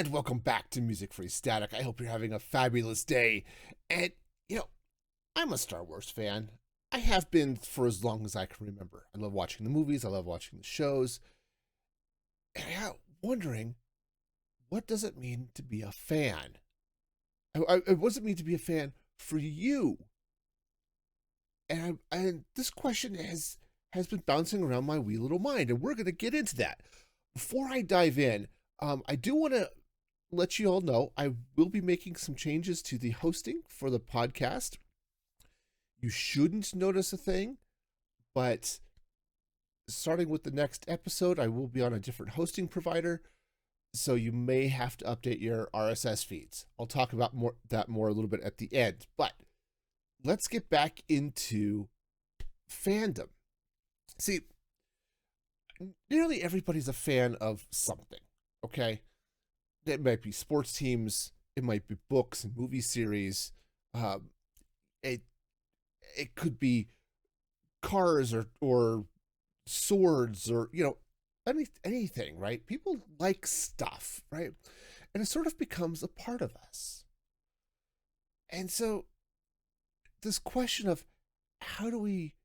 And welcome back to Music Free Static. I hope you're having a fabulous day. And, you know, I'm a Star Wars fan. I have been for as long as I can remember. I love watching the movies, I love watching the shows. And I got wondering, what does it mean to be a fan? What does it mean to be a fan for you? And this question has been bouncing around my wee little mind, and we're going to get into that. Before I dive in, I do want to let you all know I will be making some changes to the hosting for the podcast. You shouldn't notice a thing, but starting with the next episode, I will be on a different hosting provider, so you may have to update your RSS feeds. I'll talk about that more a little bit at the end, but let's get back into fandom. See, nearly everybody's a fan of something, okay? It might be sports teams, it might be books and movie series, it it could be cars or swords or anything, right? People like stuff, right? And it sort of becomes a part of us. And so this question of how do we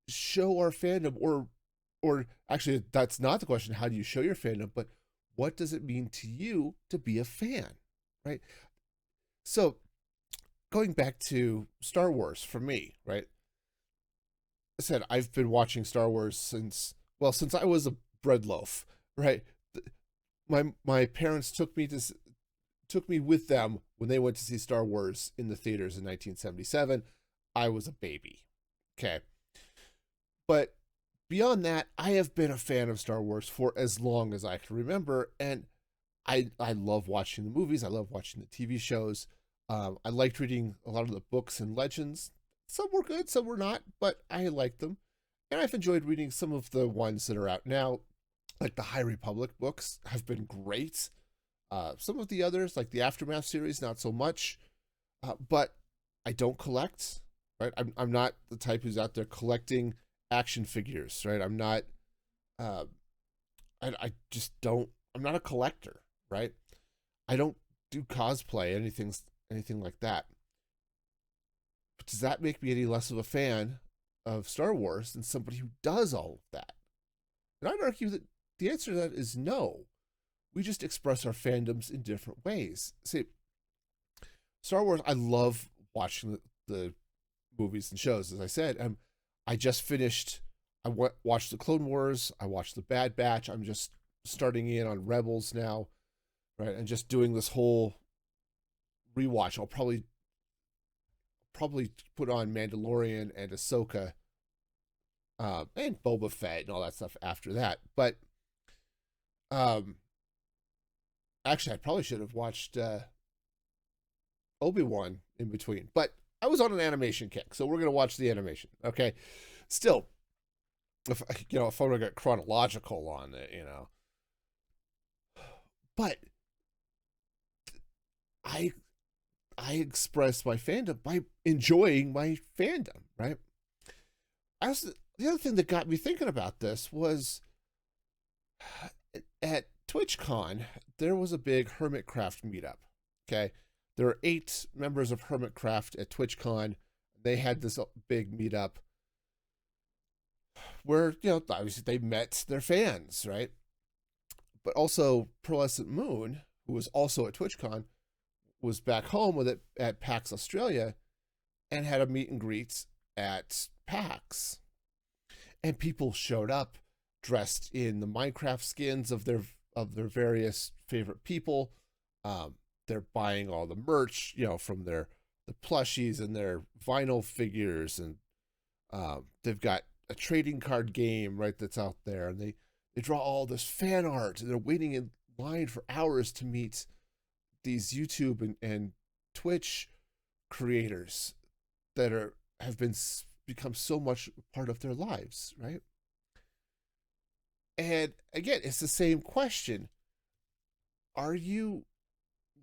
show our fandom, or actually that's not the question, how do you show your fandom, but what does it mean to you to be a fan, right? So going back to Star Wars for me, right? I said I've been watching Star Wars since I was a bread loaf, right? My parents took me with them when they went to see Star Wars in the theaters in 1977. I was a baby. Okay. But beyond that, I have been a fan of Star Wars for as long as I can remember, and I love watching the movies. I love watching the TV shows. I liked reading a lot of the books and legends. Some were good, some were not, but I liked them. And I've enjoyed reading some of the ones that are out now, like the High Republic books have been great. Some of the others, like the Aftermath series, not so much. But I don't collect, right? I'm not the type who's out there collecting action figures, right? I'm not, uh, I just don't, I'm not a collector, right? I don't do cosplay, anything like that. But does that make me any less of a fan of Star Wars than somebody who does all of that? And I'd argue that the answer to that is no. We just express our fandoms in different ways. See, Star Wars, I love watching the movies and shows, as I said. I just finished, watched the Clone Wars, I watched the Bad Batch, I'm just starting in on Rebels now, right? And just doing this whole rewatch. I'll probably put on Mandalorian and Ahsoka, and Boba Fett and all that stuff after that. But actually, I probably should have watched Obi-Wan in between. But I was on an animation kick, so we're gonna watch the animation. Okay, still, if if I were to get chronological on it, but I express my fandom by enjoying my fandom, right? The other thing that got me thinking about this was at TwitchCon, there was a big Hermitcraft meetup. Okay. There are 8 members of Hermitcraft at TwitchCon. They had this big meetup where, obviously they met their fans, right? But also Pearlescent Moon, who was also at TwitchCon, was back home with it at PAX Australia and had a meet and greet at PAX. And people showed up dressed in the Minecraft skins of their various favorite people. They're buying all the merch, from the plushies and their vinyl figures, and they've got a trading card game, right, that's out there, and they draw all this fan art, and they're waiting in line for hours to meet these YouTube and Twitch creators that have become so much part of their lives, right? And again, it's the same question. Are you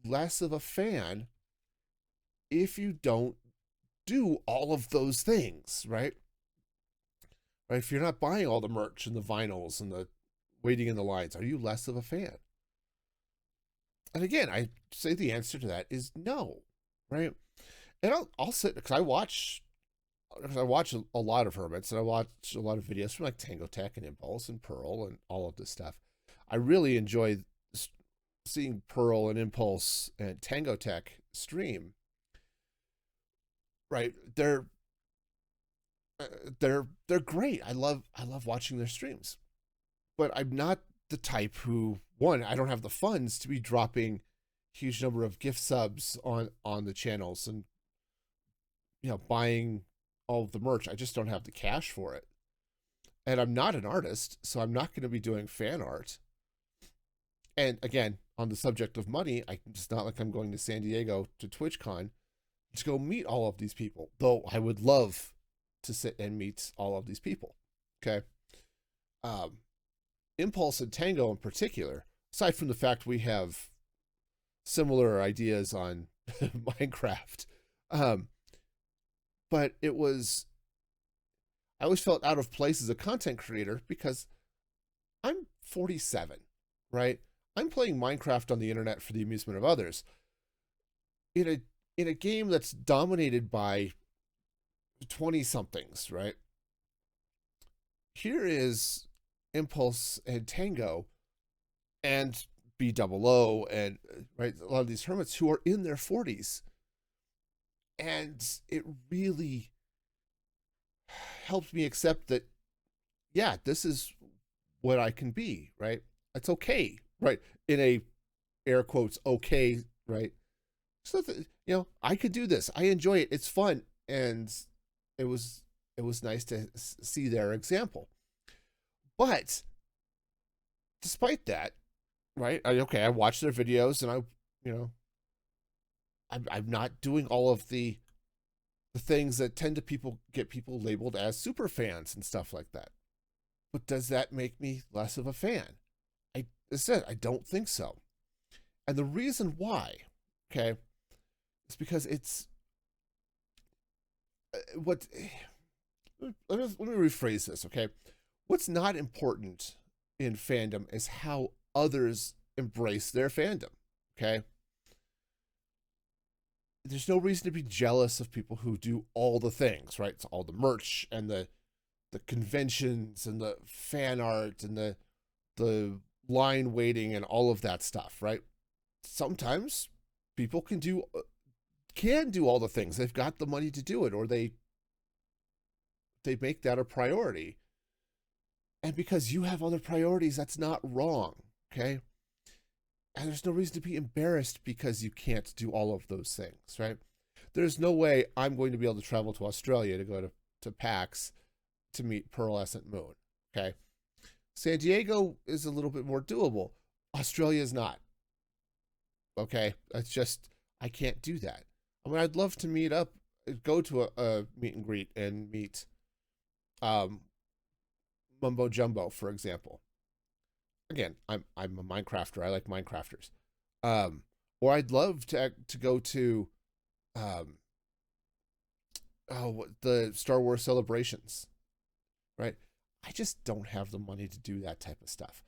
less of a fan if you don't do all of those things, right? Right? If you're not buying all the merch and the vinyls and the waiting in the lines, are you less of a fan? And again, I say the answer to that is no, right? And I'll sit because I watch a lot of hermits, and I watch a lot of videos from like Tango Tech and Impulse and Pearl and all of this stuff. I really enjoy seeing Pearl and Impulse and Tango Tech stream. Right, uh, they're great. I love watching their streams, but I'm not the type who, one, I don't have the funds to be dropping huge number of gift subs on the channels and buying all of the merch. I just don't have the cash for it. And I'm not an artist, so I'm not going to be doing fan art. And again, on the subject of money, it's not like I'm going to San Diego to TwitchCon to go meet all of these people, though I would love to sit and meet all of these people. Okay. Um, Impulse and Tango in particular, aside from the fact we have similar ideas on Minecraft, um, but I always felt out of place as a content creator because I'm 47, right? I'm playing Minecraft on the internet for the amusement of others in a game that's dominated by 20 somethings, right? Here is Impulse and Tango and B double O and right, a lot of these hermits who are in their 40s. And it really helped me accept that, yeah, this is what I can be, right? It's okay, right? In a air quotes, okay, right? So that, I could do this. I enjoy it. It's fun. And it was nice to see their example. But despite that, right? I watch their videos, and I'm not doing all of the things that tend to get people labeled as super fans and stuff like that. But does that make me less of a fan? I said I don't think so. And the reason why, okay, is because it's what. Let me rephrase this, okay? What's not important in fandom is how others embrace their fandom, okay? There's no reason to be jealous of people who do all the things, right? It's all the merch and the conventions and the fan art and the line waiting and all of that stuff, right? Sometimes people can do all the things. They've got the money to do it, or they make that a priority. And because you have other priorities, that's not wrong, okay? And there's no reason to be embarrassed because you can't do all of those things, right? There's no way I'm going to be able to travel to Australia to go to PAX to meet Pearlescent Moon, okay? San Diego is a little bit more doable. Australia is not, okay? It's just, I can't do that. I mean, I'd love to meet up, go to a meet and greet and meet Mumbo Jumbo, for example. Again, I'm a Minecrafter. I like Minecrafters. Or I'd love to go to the Star Wars celebrations, right? I just don't have the money to do that type of stuff.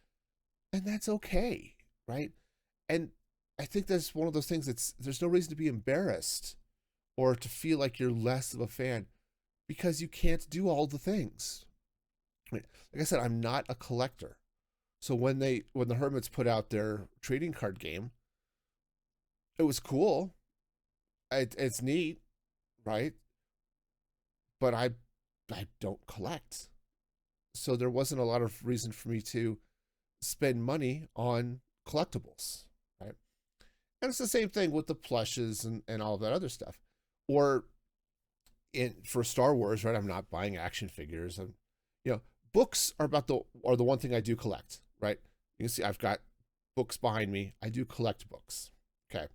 And that's okay, right? And I think that's one of those things there's no reason to be embarrassed or to feel like you're less of a fan because you can't do all the things. Right? Like I said, I'm not a collector. So when the Hermits put out their trading card game, it was cool. It's neat, right? But I don't collect. So there wasn't a lot of reason for me to spend money on collectibles, right? And it's the same thing with the plushes and all of that other stuff. Or for Star Wars, right? I'm not buying action figures. Books are the one thing I do collect, right? You can see I've got books behind me. I do collect books. Okay.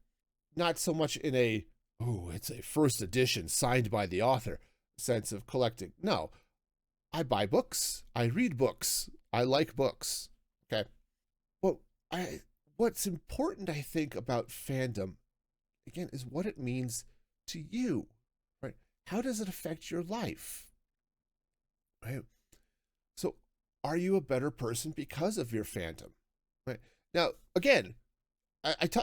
Not so much in it's a first edition signed by the author sense of collecting. No. I buy books. I read books. I like books. Okay. Well, what's important, I think, about fandom, again, is what it means to you, right? How does it affect your life? Right? So, are you a better person because of your fandom? Right? Now, again,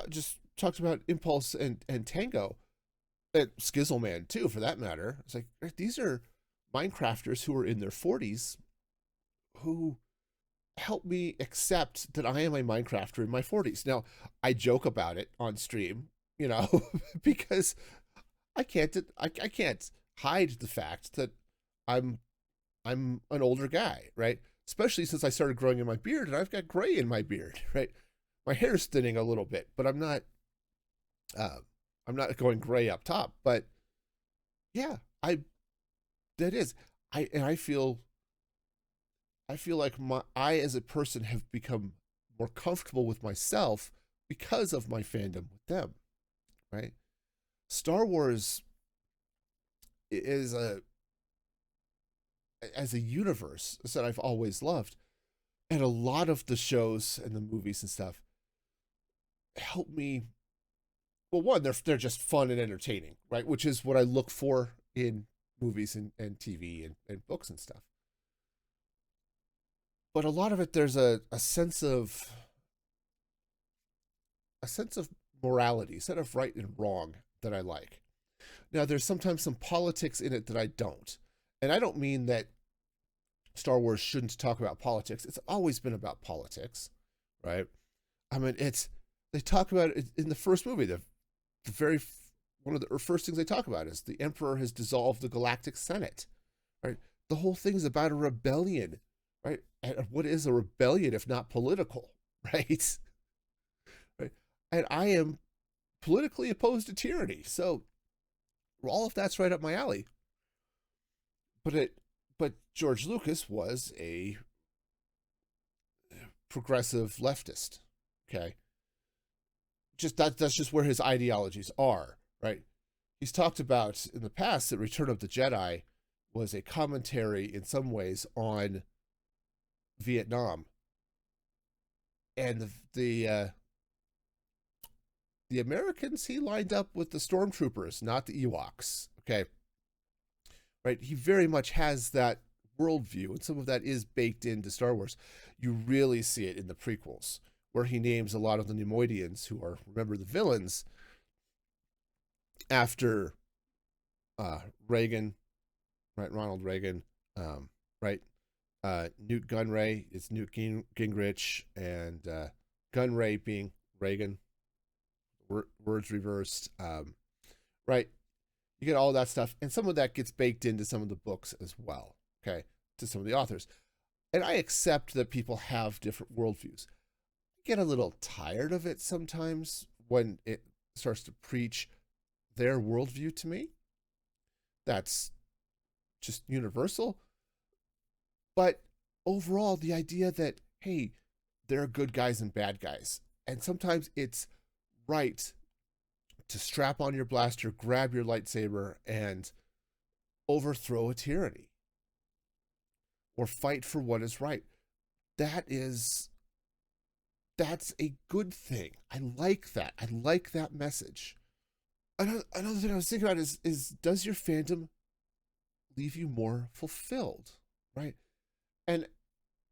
just talked about Impulse and Tango, and Skizzleman too, for that matter. It's like these are Minecrafters who are in their 40s who help me accept that I am a Minecrafter in my 40s. Now, I joke about it on stream, because I can't hide the fact that I'm I'm an older guy, right? Especially since I started growing in my beard and I've got gray in my beard, right? My hair's thinning a little bit, but uh, I'm not going gray up top. But yeah, I that is I feel like I as a person have become more comfortable with myself because of my fandom with them, right? Star Wars is a as a universe that I've always loved, and a lot of the shows and the movies and stuff help me. Well, one, they're just fun and entertaining, right? Which is what I look for in movies and TV and books and stuff. But a lot of it, there's a sense of morality, a sense of right and wrong that I like. Now, there's sometimes some politics in it that I don't. And I don't mean that Star Wars shouldn't talk about politics. It's always been about politics, right? I mean, they talk about it in the first movie. The very one of the first things they talk about is the Emperor has dissolved the Galactic Senate, right? The whole thing is about a rebellion, right? And what is a rebellion if not political, right? Right. And I am politically opposed to tyranny, so all of that's right up my alley. But George Lucas was a progressive leftist. Okay, that's just where his ideologies are, right? He's talked about in the past that Return of the Jedi was a commentary in some ways on Vietnam, and the Americans he lined up with the stormtroopers, not the Ewoks. Okay, right? He very much has that worldview, and some of that is baked into Star Wars. You really see it in the prequels, where he names a lot of the Neimoidians, who are, remember, the villains, after Reagan, right? Ronald Reagan, right? Newt Gunray is Newt Gingrich, and Gunray being Reagan. Words reversed, right? You get all that stuff, and some of that gets baked into some of the books as well, okay, to some of the authors. And I accept that people have different worldviews. I get a little tired of it sometimes when it starts to preach their worldview to me. That's just universal. But overall, the idea that, hey, there are good guys and bad guys, and sometimes it's right to strap on your blaster, grab your lightsaber, and overthrow a tyranny or fight for what is right. That's a good thing. I like that. I like that message. Another thing I was thinking about is does your fandom leave you more fulfilled, right? And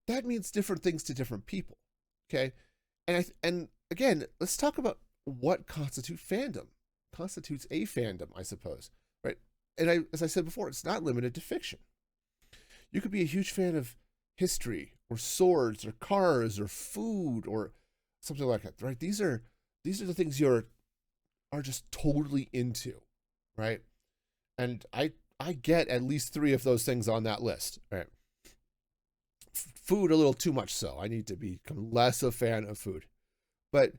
that means different things to different people. Okay, and again, let's talk about what constitutes a fandom, I suppose, right? And as I said before, it's not limited to fiction. You could be a huge fan of history or swords or cars or food or something like that, right? These are the things are just totally into, right? And I get at least 3 of those things on that list, right? Food a little too much so. I need to become less a fan of food. But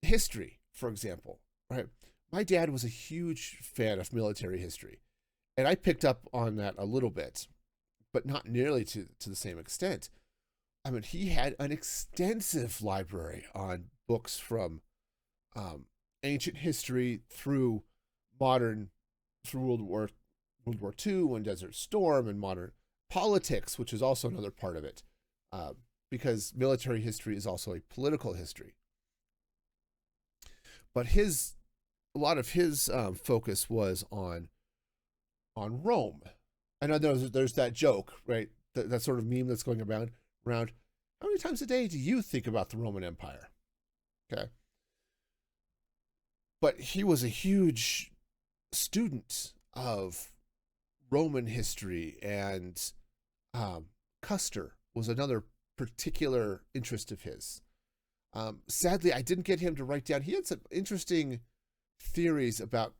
history, for example, right? My dad was a huge fan of military history, and I picked up on that a little bit, but not nearly to the same extent. I mean, he had an extensive library on books from ancient history through modern, through World War II and Desert Storm and modern politics, which is also another part of it, because military history is also a political history. But a lot of his focus was on Rome. I know there's that joke, right? That sort of meme that's going around. How many times a day do you think about the Roman Empire? Okay, but he was a huge student of Roman history, and Custer was another particular interest of his. Sadly, I didn't get him to write down. He had some interesting theories about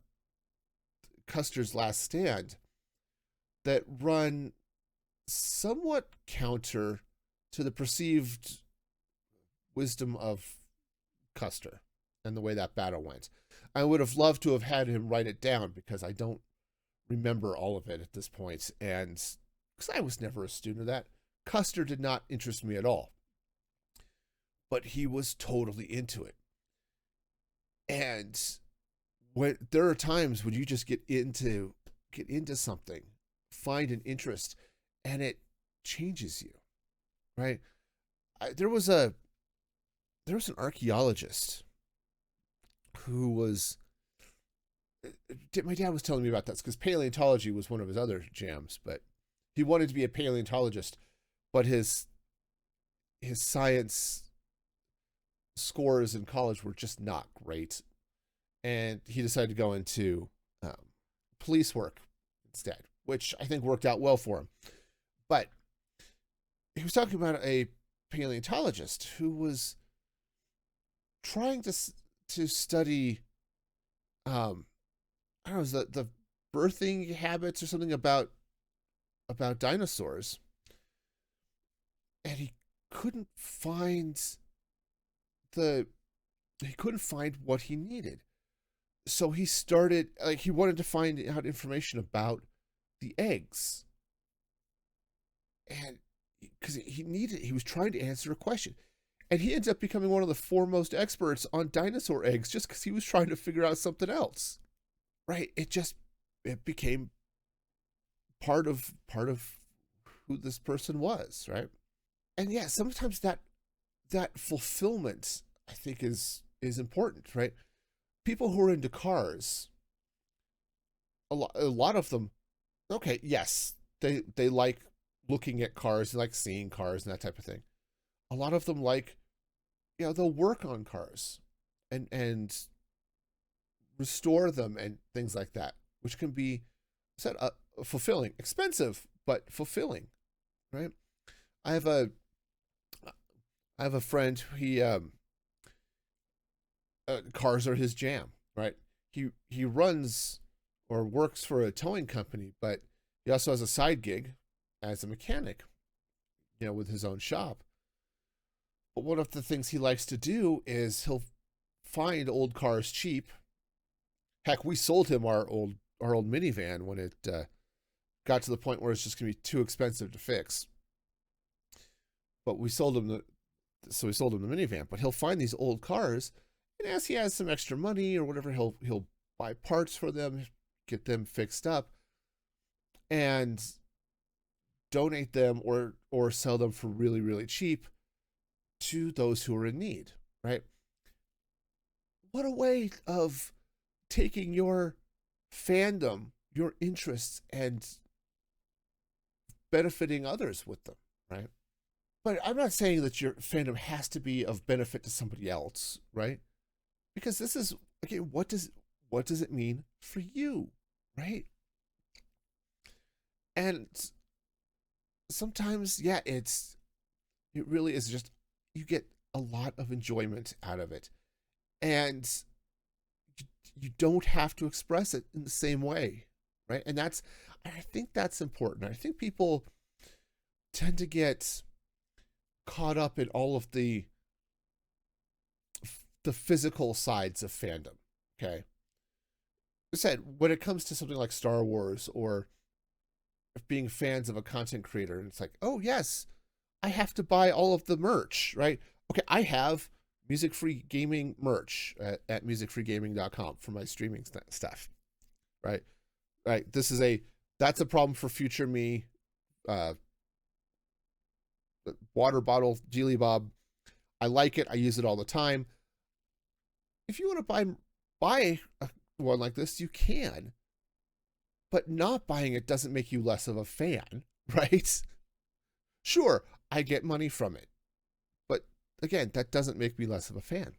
Custer's last stand that run somewhat counter to the perceived wisdom of Custer and the way that battle went. I would have loved to have had him write it down because I don't remember all of it at this point, and because I was never a student of that. Custer did not interest me at all, but he was totally into it. And when there are times when you just get into something, find an interest, and it changes you, right? There was an archaeologist who was, my dad was telling me about this because paleontology was one of his other jams, but he wanted to be a paleontologist, but his science scores in college were just not great, and he decided to go into police work instead, which I think worked out well for him. But he was talking about a paleontologist who was trying to study, I don't know, the birthing habits or something about dinosaurs, and he couldn't find what he needed. So he started, like, he wanted to find out information about the eggs, and because he was trying to answer a question, and he ends up becoming one of the foremost experts on dinosaur eggs just because he was trying to figure out something else, right? It became part of who this person was, right? And yeah, sometimes that fulfillment, I think, is important, right? People who are into cars, a lot of them, okay, yes, they like looking at cars, they like seeing cars and that type of thing. A lot of them like, they'll work on cars and restore them and things like that, which can be said fulfilling, expensive but fulfilling, right? I have a friend. He cars are his jam, right? He runs or works for a towing company, but he also has a side gig as a mechanic, with his own shop. But one of the things he likes to do is he'll find old cars cheap. Heck, we sold him our old minivan when it got to the point where it's just gonna be too expensive to fix. But we sold him the minivan. But he'll find these old cars, and as he has some extra money or whatever, he'll buy parts for them, get them fixed up, and donate them or sell them for really, really cheap to those who are in need, right? What a way of taking your fandom, your interests, and benefiting others with them, right? But I'm not saying that your fandom has to be of benefit to somebody else, right? Because this is, okay, what does it mean for you, right? And sometimes, yeah, it really is just, you get a lot of enjoyment out of it. And you don't have to express it in the same way, right? And I think that's important. I think people tend to get caught up in all of the physical sides of fandom, okay? I said, when it comes to something like Star Wars or being fans of a content creator, and it's like, oh yes, I have to buy all of the merch, right? Okay, I have music-free gaming merch at musicfreegaming.com for my streaming stuff, right? Right. That's a problem for future me. Water bottle, Geely Bob. I like it. I use it all the time. If you want to buy one like this, you can. But not buying it doesn't make you less of a fan, right? Sure, I get money from it. But again, that doesn't make me less of a fan.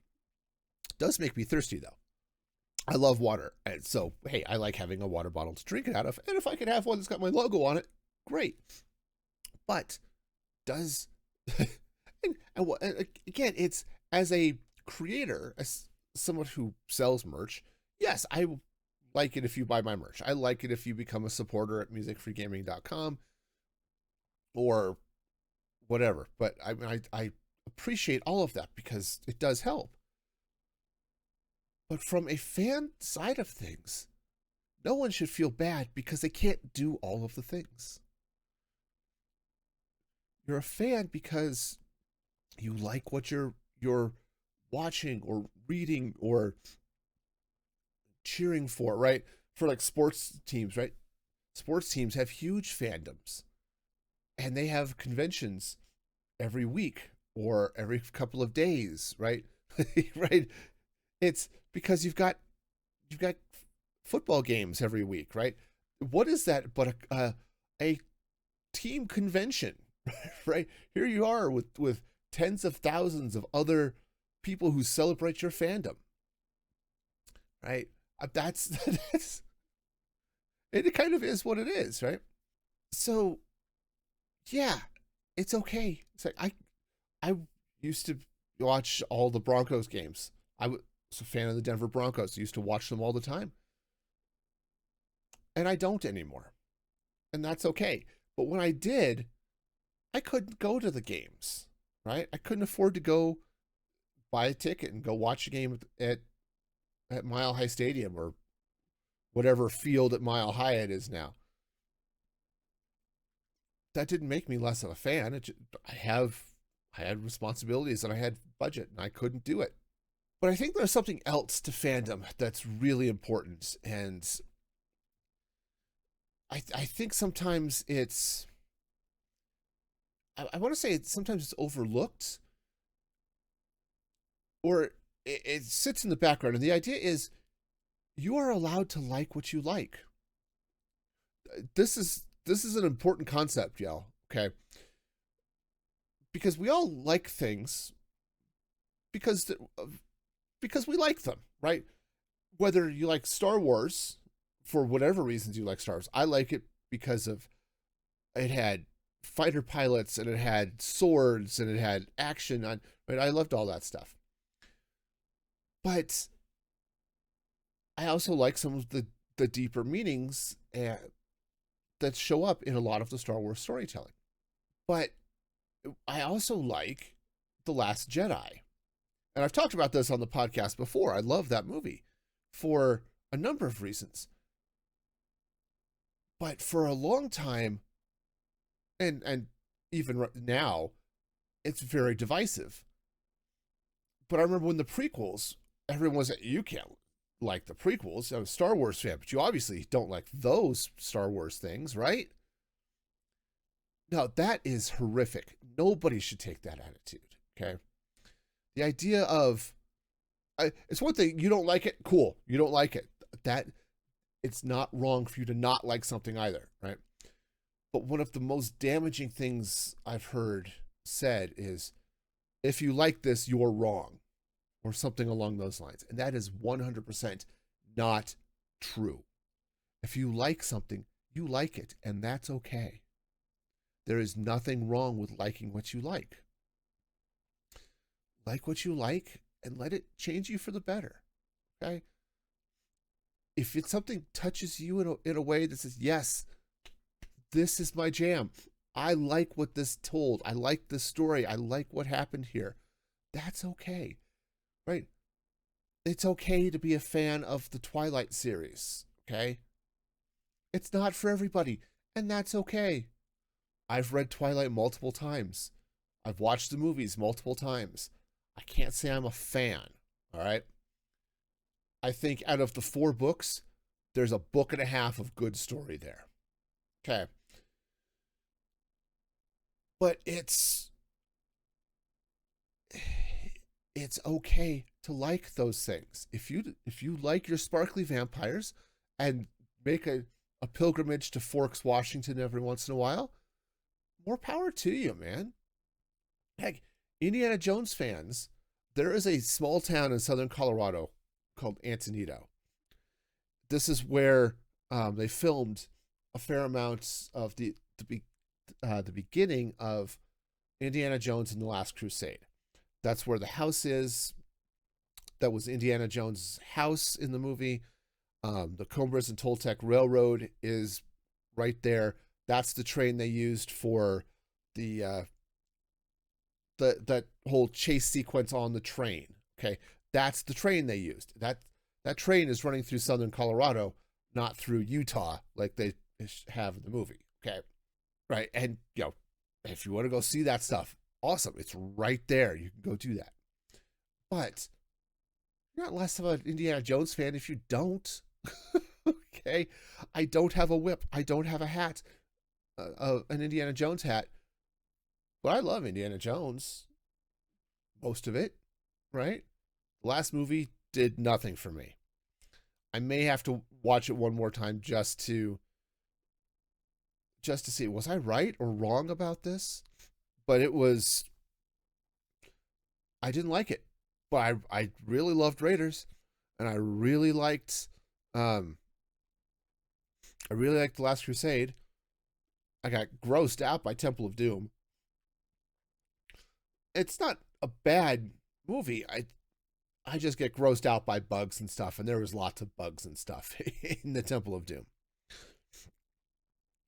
It does make me thirsty, though. I love water. And so, hey, I like having a water bottle to drink it out of. And if I could have one that's got my logo on it, great. But does, and again, it's as a creator, as someone who sells merch, yes, I like it if you buy my merch. I like it if you become a supporter at musicfreegaming.com or whatever. But I appreciate all of that because it does help. But from a fan side of things, no one should feel bad because they can't do all of the things. You're a fan because you like what you're watching or reading or cheering for, right? For like sports teams, right? Sports teams have huge fandoms and they have conventions every week or every couple of days, right? Right? It's because you've got football games every week, right? What is that but a team convention, right? Here you are with tens of thousands of other people who celebrate your fandom, right? That's that's it. Kind of is what it is, right? So yeah, it's okay. It's like I used to watch all the Broncos games. I was a fan of the Denver Broncos. I used to watch them all the time, and I don't anymore, and that's okay. But when I did, I couldn't go to the games, right? I couldn't afford to go buy a ticket and go watch a game at Mile High Stadium or whatever field at Mile High it is now. That didn't make me less of a fan. I had responsibilities and I had budget and I couldn't do it. But I think there's something else to fandom that's really important, and I think sometimes I want to say sometimes it's overlooked or it sits in the background. And the idea is you are allowed to like what you like. This is an important concept, y'all. Okay, because we all like things because because we like them, right? Whether you like Star Wars for whatever reasons you like Star Wars, I like it because of it had fighter pilots and it had swords and it had action on. Right, I loved all that stuff, but I also like some of the deeper meanings that show up in a lot of the Star Wars storytelling. But I also like The Last Jedi. And I've talked about this on the podcast before. I love that movie for a number of reasons. But for a long time, and even now, it's very divisive. But I remember when the prequels, everyone was like, you can't like the prequels. I'm a Star Wars fan, but you obviously don't like those Star Wars things, right? No, that is horrific. Nobody should take that attitude, okay? The idea of it's one thing you don't like it, cool. You don't like it. That it's not wrong for you to not like something either, right? But one of the most damaging things I've heard said is if you like this, you're wrong or something along those lines. And that is 100% not true. If you like something, you like it, and that's okay. There is nothing wrong with liking what you like. Like what you like and let it change you for the better. Okay? If it's something touches you in a way that says, yes, this is my jam. I like what this told. I like this story. I like what happened here. That's okay. Right? It's okay to be a fan of the Twilight series. Okay? It's not for everybody, and that's okay. I've read Twilight multiple times. I've watched the movies multiple times. I can't say I'm a fan, all right? I think out of the 4 books, there's a book and a half of good story there. Okay. But it's okay to like those things. If you like your sparkly vampires and make a pilgrimage to Forks, Washington every once in a while, more power to you, man. Heck, Indiana Jones fans, there is a small town in southern Colorado called Antonito. this is where they filmed a fair amount of the beginning of Indiana Jones and the Last Crusade. That's where the house is. That was Indiana Jones' house in the movie. The Combers and Toltec Railroad is right there. That's the train they used for the that whole chase sequence on the train. Okay, that's the train they used. That train is running through southern Colorado, not through Utah like they have in the movie. Okay, right, and if you want to go see that stuff, awesome. It's right there. You can go do that. But you're not less of an Indiana Jones fan if you don't. Okay, I don't have a whip. I don't have a hat, an Indiana Jones hat. But I love Indiana Jones. Most of it, right? The last movie did nothing for me. I may have to watch it one more time just to see, was I right or wrong about this? But I didn't like it. But I really loved Raiders, and I really liked The Last Crusade. I got grossed out by Temple of Doom. It's not a bad movie. I just get grossed out by bugs and stuff, and there was lots of bugs and stuff in the Temple of Doom.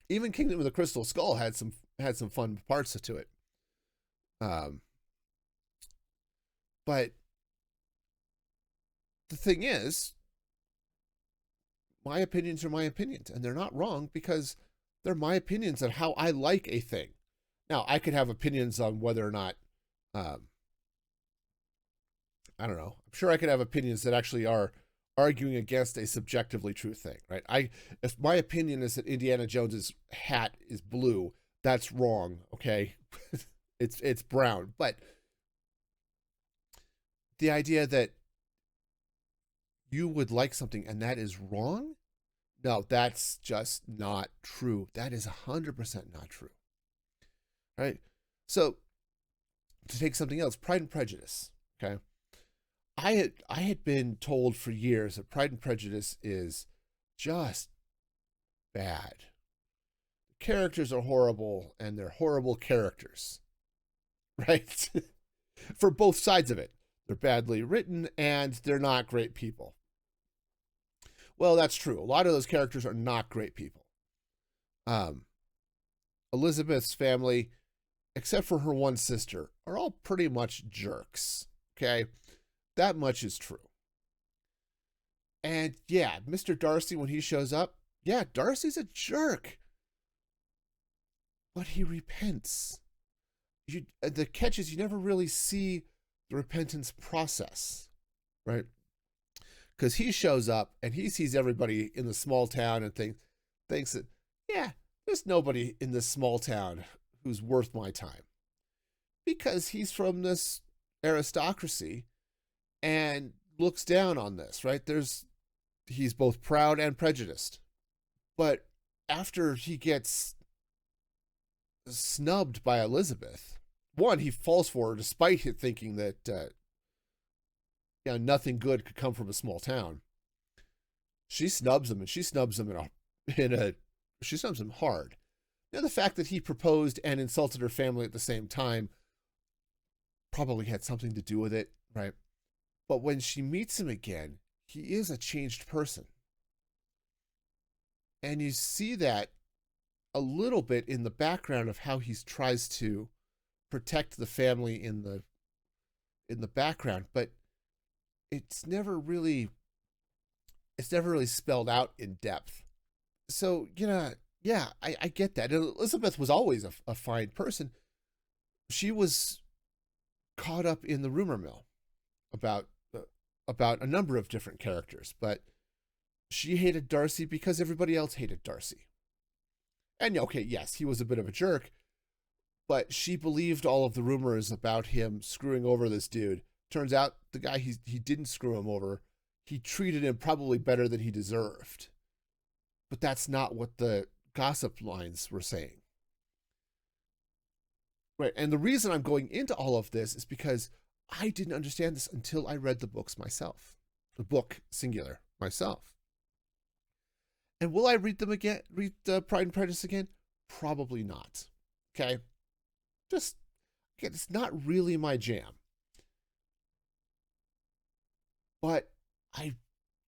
Even Kingdom of the Crystal Skull had some fun parts to it. But the thing is, my opinions are my opinions, and they're not wrong because they're my opinions on how I like a thing. Now, I could have opinions on whether or not, I don't know. I'm sure I could have opinions that actually are arguing against a subjectively true thing, right? If my opinion is that Indiana Jones's hat is blue, that's wrong, okay? it's brown. But the idea that you would like something and that is wrong, no, that's just not true. That is 100% not true, right? So to take something else, Pride and Prejudice, okay? I had been told for years that Pride and Prejudice is just bad. The characters are horrible, and they're horrible characters, right? For both sides of it. They're badly written, and they're not great people. Well, that's true. A lot of those characters are not great people. Elizabeth's family, except for her one sister, are all pretty much jerks, okay? That much is true. And yeah, Mr. Darcy, when he shows up, yeah, Darcy's a jerk. But he repents. The catch is you never really see the repentance process, right? Because he shows up and he sees everybody in the small town and thinks that, yeah, there's nobody in this small town who's worth my time. Because he's from this aristocracy and looks down on this, right? He's both proud and prejudiced. But after he gets snubbed by Elizabeth, one, he falls for her despite thinking that nothing good could come from a small town. She snubs him, and she snubs him she snubs him hard. The fact that he proposed and insulted her family at the same time probably had something to do with it, right? But when she meets him again, he is a changed person. And you see that a little bit in the background of how he tries to protect the family in the background, but it's never really spelled out in depth. So, yeah, I get that. And Elizabeth was always a fine person. She was caught up in the rumor mill about a number of different characters, but she hated Darcy because everybody else hated Darcy. And okay, yes, he was a bit of a jerk, but she believed all of the rumors about him screwing over this dude. Turns out the guy, he didn't screw him over. He treated him probably better than he deserved. But that's not what the gossip lines were saying. Right, and the reason I'm going into all of this is because I didn't understand this until I read the books myself. The book, singular, myself. And will I read them again? Read Pride and Prejudice again? Probably not. Okay, just again, it's not really my jam. But I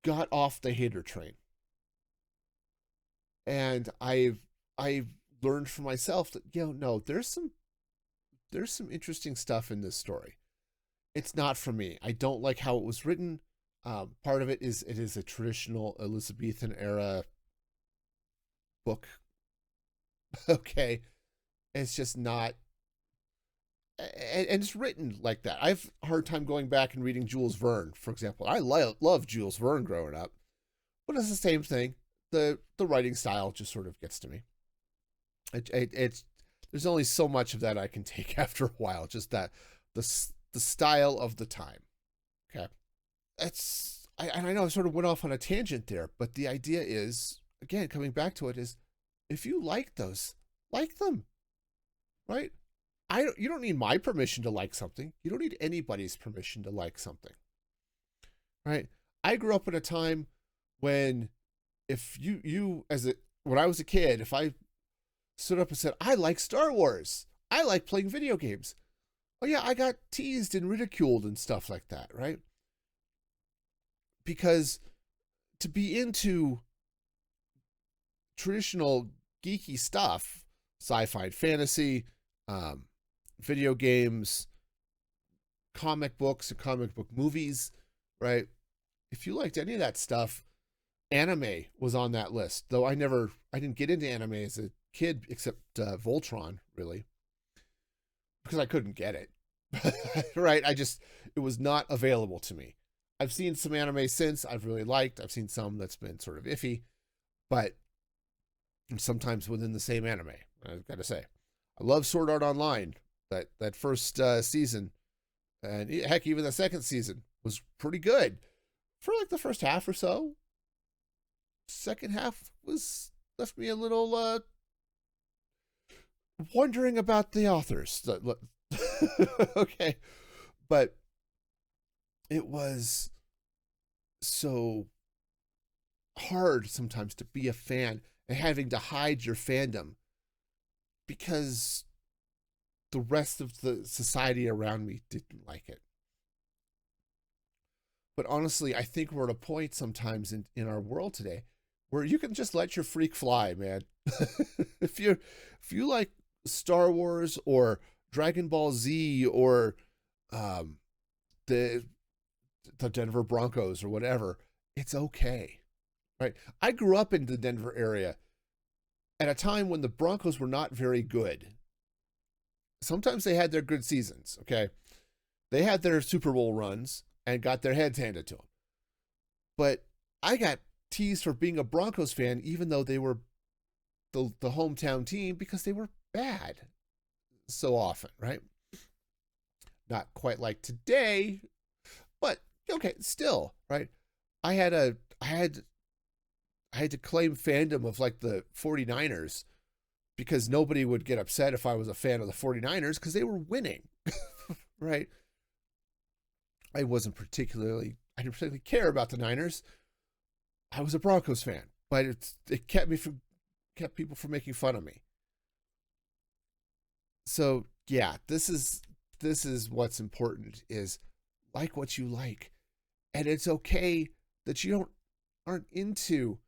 got off the hater train, and I've learned for myself that no, there's some interesting stuff in this story. It's not for me. I don't like how it was written. Part of it is a traditional Elizabethan era book. Okay, it's just not, and it's written like that. I've a hard time going back and reading Jules Verne, for example. I love Jules Verne growing up, but it's the same thing. The writing style just sort of gets to me. It's there's only so much of that I can take after a while. Just that the style of the time. Okay, and I know I sort of went off on a tangent there, but the idea is, again, coming back to it, is if you like those, like them, right? You don't need my permission to like something. You don't need anybody's permission to like something, right? I grew up in a time when if you as a when I was a kid, if I stood up and said I like Star Wars, I like playing video games, oh yeah, I got teased and ridiculed and stuff like that, right? Because to be into traditional geeky stuff, sci-fi and fantasy, um, video games, comic books and comic book movies, right? If you liked any of that stuff, anime was on that list. Though I didn't get into anime as a kid except Voltron, really, because I couldn't get it. Right? It was not available to me. I've seen some anime since I've really liked. I've seen some that's been sort of iffy, but sometimes within the same anime. I've got to say, I love Sword Art Online. That first season, and heck, even the second season was pretty good for like the first half or so. Second half was left me a little wondering about the authors. Okay, but it was so hard sometimes to be a fan and having to hide your fandom because the rest of the society around me didn't like it. But honestly, I think we're at a point sometimes in our world today where you can just let your freak fly, man. if you like Star Wars or Dragon Ball Z or the Denver Broncos or whatever, it's okay, right? I grew up in the Denver area at a time when the Broncos were not very good. Sometimes they had their good seasons, okay? They had their Super Bowl runs and got their heads handed to them. But I got teased for being a Broncos fan even though they were the hometown team because they were bad so often, right? Not quite like today, but okay, still, right? I had to claim fandom of like the 49ers because nobody would get upset if I was a fan of the 49ers because they were winning, right? I didn't particularly care about the Niners. I was a Broncos fan, but it kept people from making fun of me. So yeah, this is what's important is like what you like. And it's okay that you aren't into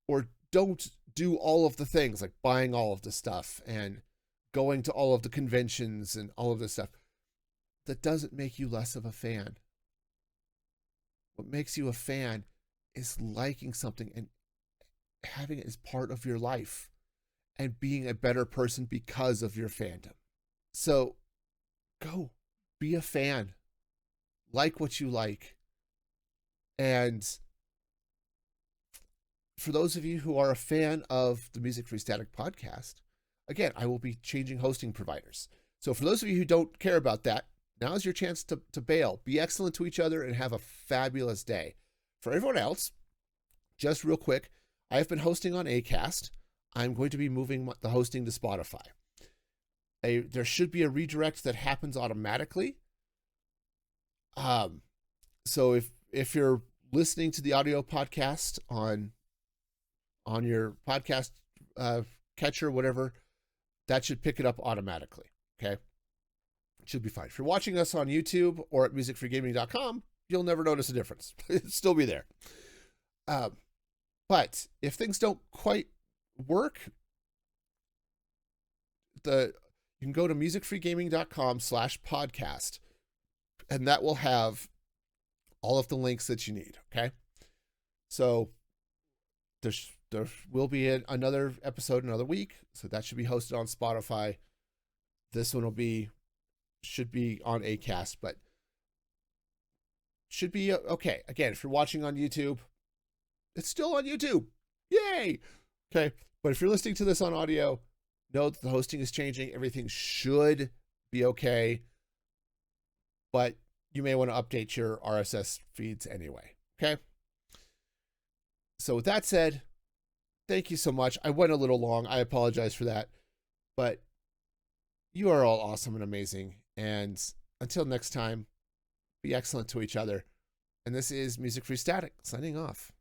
or don't do all of the things like buying all of the stuff and going to all of the conventions and all of this stuff. That doesn't make you less of a fan. What makes you a fan is liking something and having it as part of your life and being a better person because of your fandom. So go be a fan, like what you like. And for those of you who are a fan of the Music Free Static podcast, again, I will be changing hosting providers. So for those of you who don't care about that, now's your chance to bail. Be excellent to each other and have a fabulous day. For everyone else, just real quick, I have been hosting on Acast. I'm going to be moving the hosting to Spotify. There should be a redirect that happens automatically. So if you're listening to the audio podcast on on your podcast catcher, whatever, that should pick it up automatically. Okay. It should be fine. If you're watching us on YouTube or at musicfreegaming.com, you'll never notice a difference. It'll still be there. But if things don't quite work, you can go to musicfreegaming.com/podcast, and that will have all of the links that you need. Okay. So there will be another episode another week. So that should be hosted on Spotify. This one should be on Acast, but should be okay. Again, if you're watching on YouTube, it's still on YouTube. Yay. Okay. But if you're listening to this on audio, know that the hosting is changing. Everything should be okay, but you may want to update your RSS feeds anyway. Okay. So with that said, thank you so much. I went a little long. I apologize for that, but you are all awesome and amazing. And until next time, be excellent to each other. And this is Music Free Static signing off.